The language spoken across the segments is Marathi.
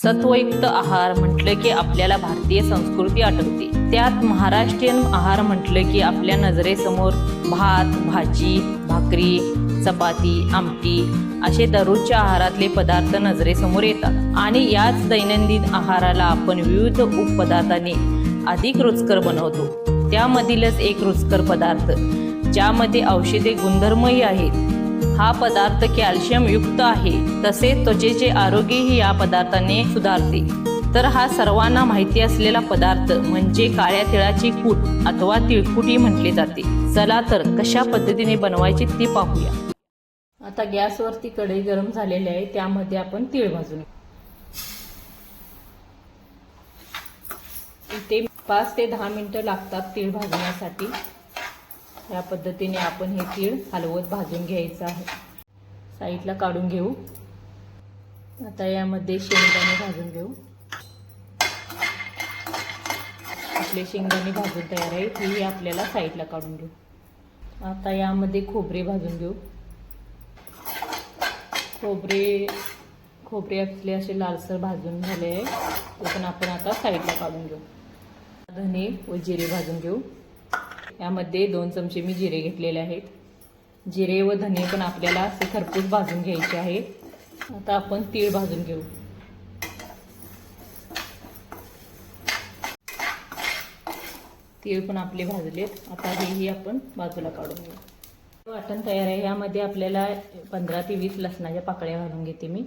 सत्वयुक्त आहार म्हटलं की आपल्याला भारतीय संस्कृती आठवते। त्यात महाराष्ट्रीयन आहार म्हटलं की आपल्या नजरेसमोर भात, भाजी, भाकरी, चपाती, आमटी असे दररोजच्या आहारातले पदार्थ नजरेसमोर येतात आणि याच दैनंदिन आहाराला आपण विविध उपपदार्थांनी अधिक रुचकर बनवतो। त्यामधीलच एक रुचकर पदार्थ ज्यामध्ये औषधी गुणधर्मही आहेत। हा पदार्थ कॅल्शियम युक्त आहे, तसेच त्वचेचे आरोग्यही या पदार्थाने सुधारते। तर हा सर्वांना माहिती असलेला पदार्थ म्हणजे काळ्या तिळाची कूट अथवा तिळकुटी म्हटले जाते। चला तर कशा पद्धतीने बनवायची ते पाहूया। आता गॅसवरती कढई गरम झालेली आहे, त्यामध्ये आपण तीळ भाजून घेऊ। इथे 5 ते 10 मिनिटं लागतात तीळ भाजण्यासाठी। या पद्धतीने आपण हे तीळ हलवत भाजून घ्यायचं आहे। साईडला काढून घेऊ। आता यामध्ये शेंगदाणे भाजून घेऊ। आपले शेंगदाणे भाजून तयार आहे, ही आपल्याला साईडला काढून घेऊ। आता यामध्ये खोबरे भाजून घेऊ। खोबरे आपले असे लालसर भाजून झाले आहे, ते पण आपण आता साईडला काढून घेऊ। धने व जिरे भाजून घेऊ। यामध्ये 2 चमचे मी जिरे घेतलेले आहेत। जिरे व धने पण आपल्याला असे खरपूस भाजून घ्यायचे आहेत। आता आपण तीळ भाजून घेऊ। तीळ पण आपले भाजलेत, आता हेही आपण बाजूला काढून घेऊ। वाटण तयार आहे। यामध्ये आपल्याला 15 ते 20 लसणाच्या पाकळ्या घालून घेते मी।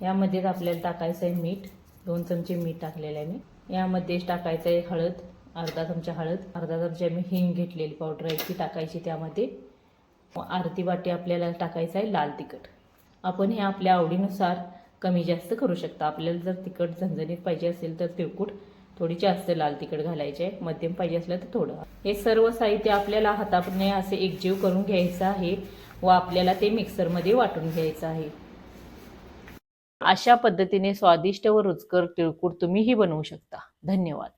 यामध्येच आपल्याला टाकायचं आहे मीठ, 2 चमचे मीठ टाकलेलं आहे मी। यामध्येच टाकायचं आहे हळद, अर्धा चमचा हळद, अर्धा चमचा मी हिंग घेतलेली पावडर आहे ती टाकायची त्यामध्ये। अर्धी वाटी आपल्याला टाकायचं आहे लाल तिखट। आपण हे आपल्या आवडीनुसार कमी जास्त करू शकता। आपल्याला जर तिखट झणझणीत पाहिजे असेल तर तिळकुट थोडी जास्त लाल तिखट घालायचे आहे, मध्यम पाहिजे असलं तर थोडं। हे सर्व साहित्य आपल्याला हाताने असे एकजीव करून घ्यायचं आहे व आपल्याला ते मिक्सरमध्ये वाटून घ्यायचं आहे। अशा पद्धतीने स्वादिष्ट व रुचकर तिळकुट तुम्हीही बनवू शकता। धन्यवाद।